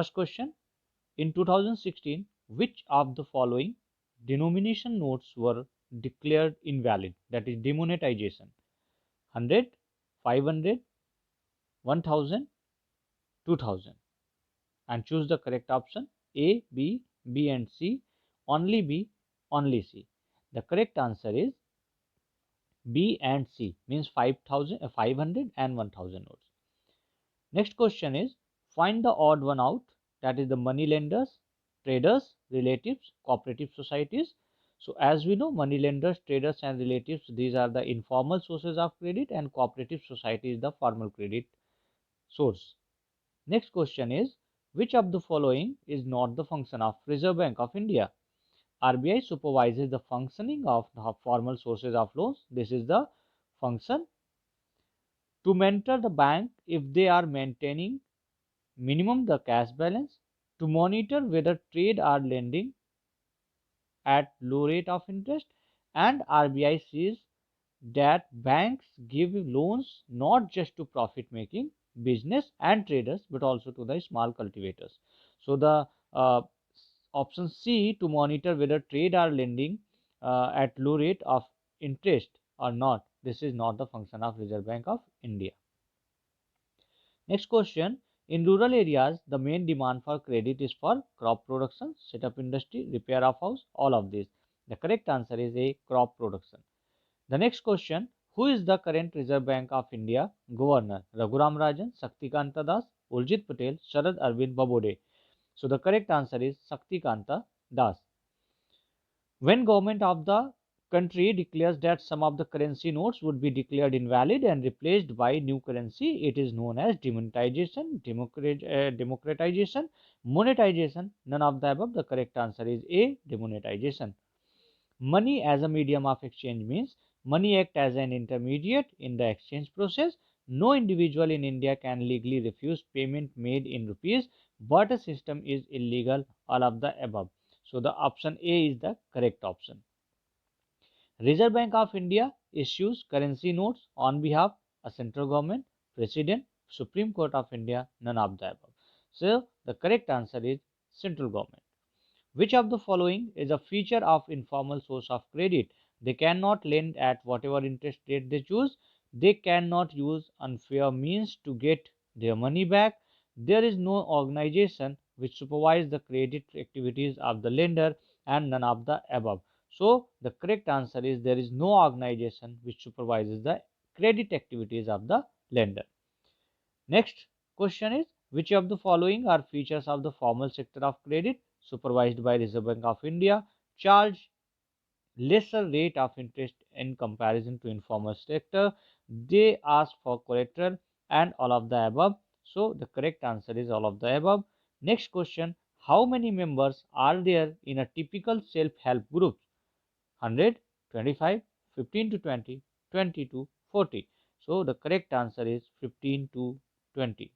First question, in 2016, which of the following denomination notes were declared invalid, that is demonetization? 100, 500, 1000, 2000, and choose the correct option. A, B, B and C, only B, only C. The correct answer is B and C, means 5000, 500 and 1000 notes. Next question is, find the odd one out, that is the money lenders, traders, relatives, cooperative societies. So as we know, money lenders, traders and relatives, these are the informal sources of credit, and cooperative society is the formal credit source. Next question is, which of the following is not the function of Reserve Bank of India? RBI supervises the functioning of the formal sources of loans. This is the function. To mentor the bank if they are maintaining minimum the cash balance, to monitor whether trade are lending at low rate of interest, and RBI sees that banks give loans not just to profit making business and traders but also to the small cultivators. So the option C, to monitor whether trade are lending at low rate of interest or not, this is not the function of Reserve Bank of India. Next question, in rural areas the main demand for credit is for crop production, set up industry, repair of house, all of these. The correct answer is A, crop production. The next question, who is the current Reserve Bank of India governor? Raghuram Rajan, Shaktikanta Das, Urjit Patel, Sharad Arvind Babode. So the correct answer is Shaktikanta Das. When government of the country declares that some of the currency notes would be declared invalid and replaced by new currency, it is known as demonetization, democratization, monetization, none of the above. The correct answer is A, demonetization. Money as a medium of exchange means money acts as an intermediate in the exchange process. No individual in India can legally refuse payment made in rupees, but a system is illegal, all of the above. So the option A is the correct option. Reserve Bank of India issues currency notes on behalf of central government, president, Supreme Court of India, none of the above. So the correct answer is central government. Which of the following is a feature of informal source of credit? They cannot lend at whatever interest rate they choose. They cannot use unfair means to get their money back. There is no organization which supervises the credit activities of the lender, and none of the above. So the correct answer is there is no organization which supervises the credit activities of the lender. Next question is, which of the following are features of the formal sector of credit supervised by Reserve Bank of India? Charge lesser rate of interest in comparison to informal sector. They ask for collateral, and all of the above. So the correct answer is all of the above. Next question, how many members are there in a typical self-help group? 100, 25, 15 to 20, 20 to 40. So the correct answer is 15 to 20.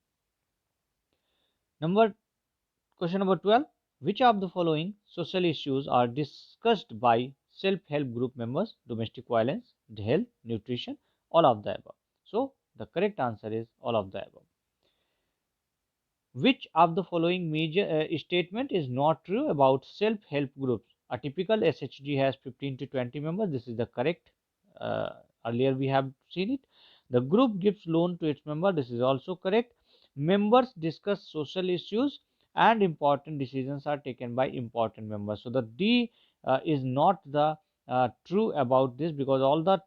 Question number 12. Which of the following social issues are discussed by self-help group members? Domestic violence, health, nutrition, all of the above. So the correct answer is all of the above. Which of the following major statement is not true about self-help groups? A typical SHG has 15 to 20 members. This is the correct. Earlier we have seen it. The group gives loan to its member. This is also correct. Members discuss social issues and important decisions are taken by important members. So the D is not the true about this, because all the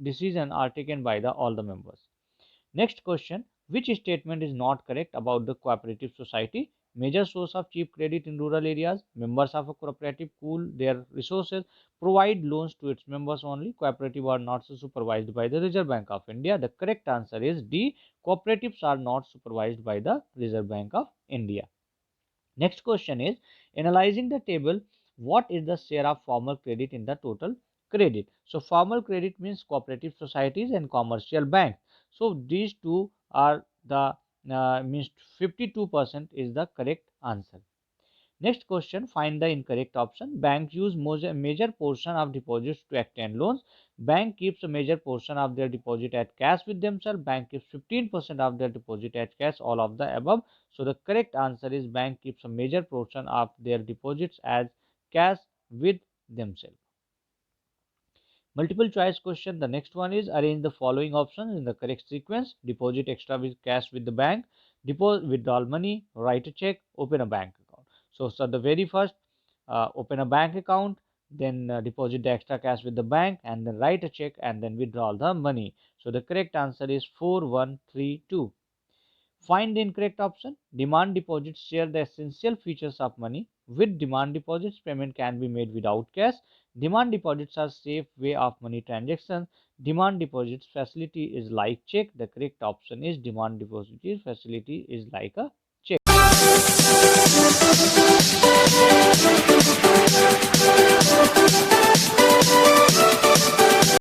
decisions are taken by all the members. Next question, which statement is not correct about the cooperative society? Major source of cheap credit in rural areas. Members of a cooperative pool their resources, provide loans to its members only. Cooperative are not supervised by the Reserve Bank of India. The correct answer is D. Cooperatives are not supervised by the Reserve Bank of India. Next question is, analyzing the table, what is the share of formal credit in the total credit? So formal credit means cooperative societies and commercial banks. So these two are the means 52% is the correct answer. Next question, find the incorrect option. Bank use major portion of deposits to extend loans. Bank keeps a major portion of their deposit at cash with themselves. Bank keeps 15% of their deposit at cash. All of the above. So the correct answer is bank keeps a major portion of their deposits as cash with themselves. Multiple choice question. The next one is arrange the following options in the correct sequence. Deposit extra with cash with the bank, deposit withdrawal money, write a check, open a bank account. So the very first, open a bank account, then deposit the extra cash with the bank, and then write a check, and then withdraw the money. So the correct answer is 4132. Find the incorrect option. Demand deposits share the essential features of money. With demand deposits, payment can be made without cash. Demand deposits are safe way of money transactions. Demand deposits facility is like check. The correct option is demand deposit facility is like a check.